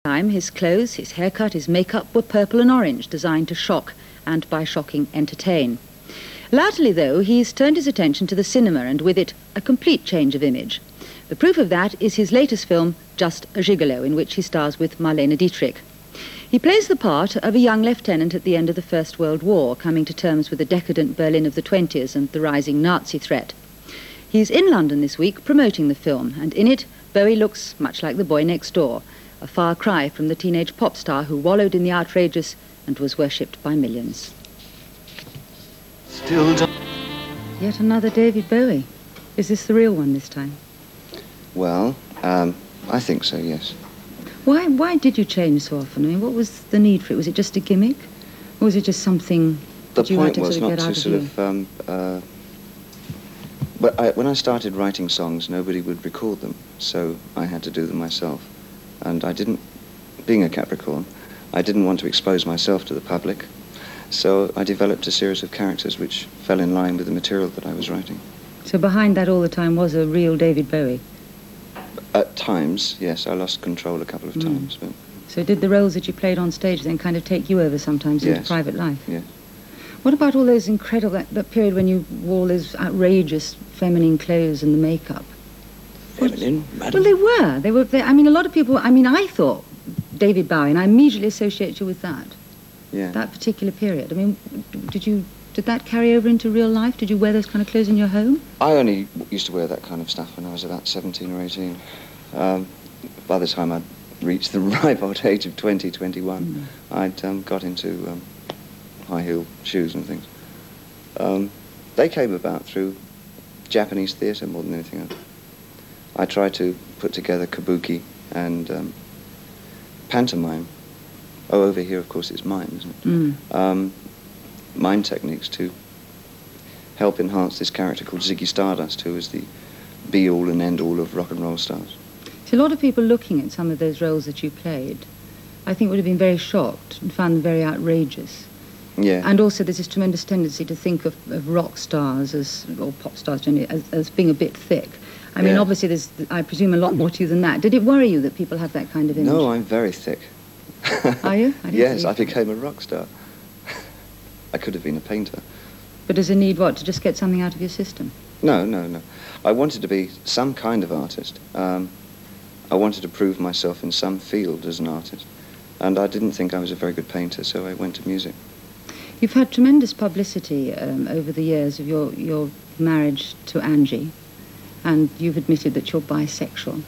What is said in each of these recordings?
His clothes, his haircut, his makeup were purple and orange, designed to shock and, by shocking, entertain. Latterly, though, he's turned his attention to the cinema and with it a complete change of image. The proof of that is his latest film, Just a Gigolo, in which he stars with Marlene Dietrich. He plays the part of a young lieutenant at the end of the First World War, coming to terms with the decadent Berlin of the 20s and the rising Nazi threat. He's in London this week promoting the film, and in it, Bowie looks much like the boy next door, a far cry from the teenage pop star who wallowed in the outrageous and was worshipped by millions. Yet another David Bowie. Is this the real one this time? Well, I think so, yes. Why did you change so often? I mean, what was the need for it? Was it just a gimmick? Or was it just something that you had to sort of get out of you? When I started writing songs, nobody would record them, so I had to do them myself. And being a Capricorn, I didn't want to expose myself to the public, so I developed a series of characters which fell in line with the material that I was writing. So behind that all the time was a real David Bowie? At times, yes. I lost control a couple of times. But so did the roles that you played on stage then kind of take you over sometimes into private life? Yes. What about all those incredible, that period when you wore all those outrageous feminine clothes and the makeup? Feminine, madam? Well, they were. I mean, a lot of people, I thought David Bowie, and I immediately associate you with that. Yeah. That particular period. I mean, did that carry over into real life? Did you wear those kind of clothes in your home? I only used to wear that kind of stuff when I was about 17 or 18. By the time I'd reached the ripe old age of 20, 21, I'd got into high-heel shoes and things. They came about through Japanese theatre more than anything else. I tried to put together kabuki and pantomime. Oh, over here, of course, it's mime, isn't it? Mime techniques to help enhance this character called Ziggy Stardust, who is the be-all and end-all of rock and roll stars. So a lot of people looking at some of those roles that you played, I think would have been very shocked and found them very outrageous. Yeah. And also there's this tremendous tendency to think of rock stars or pop stars generally as being a bit thick. I mean, obviously there's, I presume, a lot more to you than that. Did it worry you that people have that kind of image? No, I'm very thick. Are you? Yes, I became a rock star. I could have been a painter. But does it need what, to just get something out of your system? No. I wanted to be some kind of artist. I wanted to prove myself in some field as an artist. And I didn't think I was a very good painter, so I went to music. You've had tremendous publicity over the years of your marriage to Angie, and you've admitted that you're bisexual.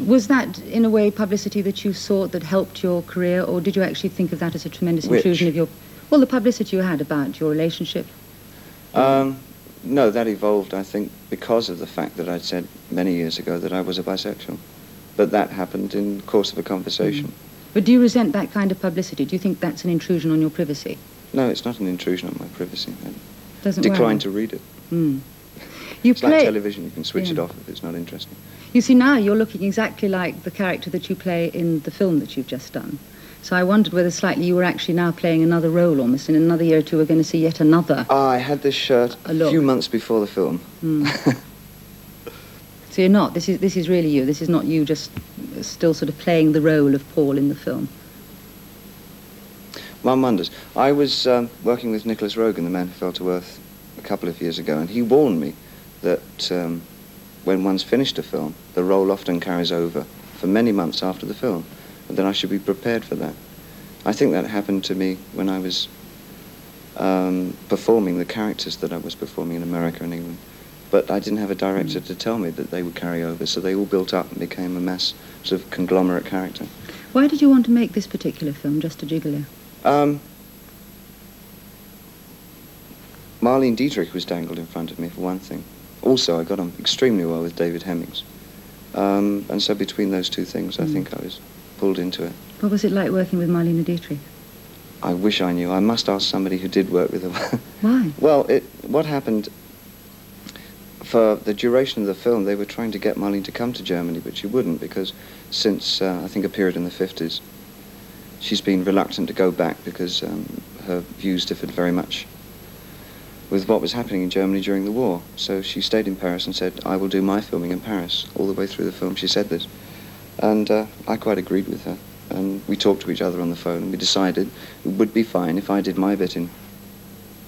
Was that, in a way, publicity that you sought that helped your career, or did you actually think of that as a tremendous intrusion of your... Well, the publicity you had about your relationship? No, that evolved, I think, because of the fact that I'd said many years ago that I was a bisexual. But that happened in the course of a conversation. But do you resent that kind of publicity? Do you think that's an intrusion on your privacy? No, it's not an intrusion on my privacy. I Doesn't decline to read it. It's like television, you can switch it off if it's not interesting. You see, now you're looking exactly like the character that you play in the film that you've just done. So I wondered whether slightly you were actually now playing another role almost. In another year or two we're going to see yet another. I had this shirt a few months before the film. So you're not, this is really you. This is not you just still sort of playing the role of Paul in the film. One wonders. I was working with Nicholas Rogan, the man who fell to earth, a couple of years ago, and he warned me that when one's finished a film, the role often carries over for many months after the film, and that I should be prepared for that. I think that happened to me when I was performing the characters that I was performing in America and England. But I didn't have a director to tell me that they would carry over, so they all built up and became a mass sort of conglomerate character. Why did you want to make this particular film, Just a Gigolo? Marlene Dietrich was dangled in front of me, for one thing. Also, I got on extremely well with David Hemmings. And so between those two things, I think I was pulled into it. What was it like working with Marlene Dietrich? I wish I knew. I must ask somebody who did work with her. Why? Well, what happened... For the duration of the film, they were trying to get Marlene to come to Germany, but she wouldn't, because since, I think, a period in the 50s, she's been reluctant to go back because her views differed very much with what was happening in Germany during the war. So she stayed in Paris and said, I will do my filming in Paris. All the way through the film, she said this. And I quite agreed with her. and we talked to each other on the phone, and we decided it would be fine if I did my bit in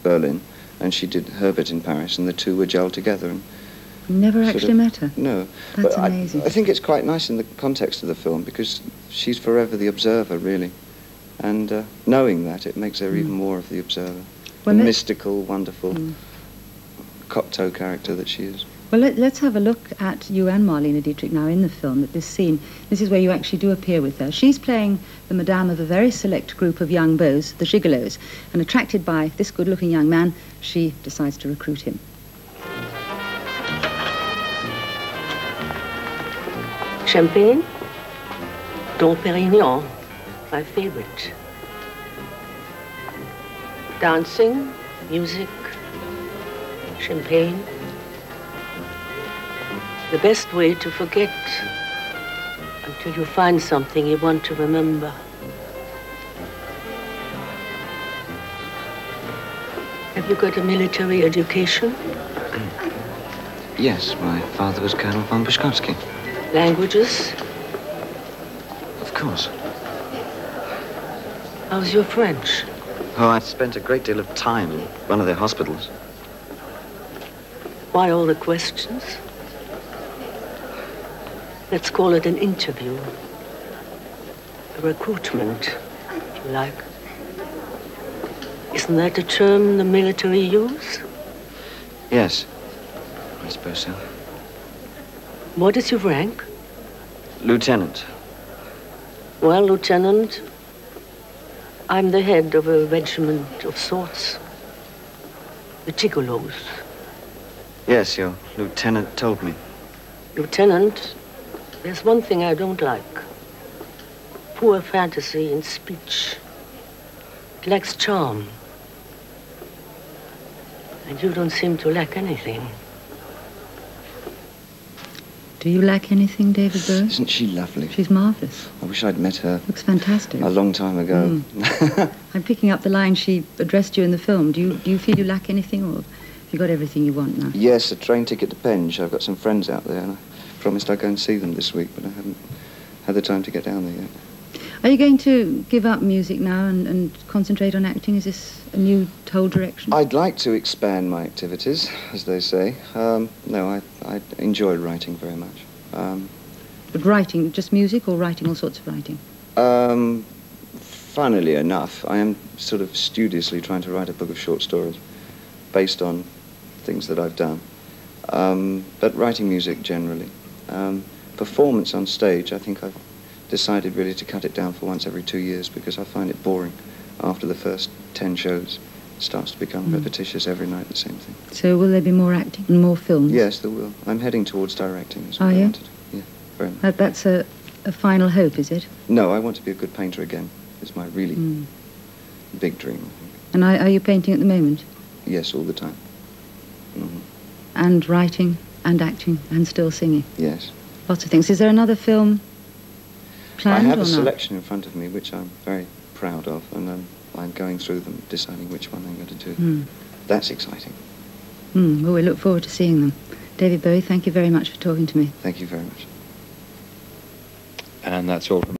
Berlin and she did her bit in Paris, and the two were gelled together. And never actually met her? No. That's but amazing. I think it's quite nice in the context of the film, because she's forever the observer, really. And knowing that, it makes her even more of the observer. Well, the mystical, wonderful Cocteau character that she is. Well, let's have a look at you and Marlene Dietrich now in the film, at this scene. This is where you actually do appear with her. She's playing the madame of a very select group of young beaux, the gigolos, and attracted by this good-looking young man, she decides to recruit him. Champagne? Dom Perignon, my favorite. Dancing, music, champagne. The best way to forget until you find something you want to remember. Have you got a military education? Yes, my father was Colonel von Bushkovsky. Languages? Of course. How's your French? Oh, I spent a great deal of time in one of their hospitals. Why all the questions? Let's call it an interview. A recruitment, if you like. Isn't that a term the military use? Yes, I suppose so. What is your rank? Lieutenant. Well, Lieutenant, I'm the head of a regiment of sorts. The gigolos. Yes, your lieutenant told me. Lieutenant, there's one thing I don't like. Poor fantasy in speech. It lacks charm. And you don't seem to lack anything. Do you lack anything, David Bowie? Isn't she lovely? She's marvellous. I wish I'd met her. Looks fantastic. A long time ago. I'm picking up the line she addressed you in the film. Do you feel you lack anything, or have you got everything you want now? Yes, a train ticket to Penge. I've got some friends out there, and I promised I'd go and see them this week, but I haven't had the time to get down there yet. Are you going to give up music now and concentrate on acting? Is this a new whole direction? I'd like to expand my activities, as they say. No, I enjoy writing very much. But writing, just music, or writing all sorts of writing? Funnily enough, I am sort of studiously trying to write a book of short stories based on things that I've done. But writing music generally. Performance on stage, I think I've decided really to cut it down for once every 2 years, because I find it boring after the first 10 shows. It starts to become repetitious every night, the same thing. So will there be more acting and more films? Yes, there will. I'm heading towards directing. Is Are what I you? want to do. Yeah, very much. That's a final hope, is it? No, I want to be a good painter again. It's my really big dream, I think. And are you painting at the moment? Yes, all the time. And writing and acting and still singing? Yes. Lots of things. Is there another film planned I have or a not? selection in front of me, which I'm very proud of, and I'm going through them, deciding which one I'm going to do. That's exciting. Well, we look forward to seeing them. David Bowie, thank you very much for talking to me. Thank you very much. And that's all from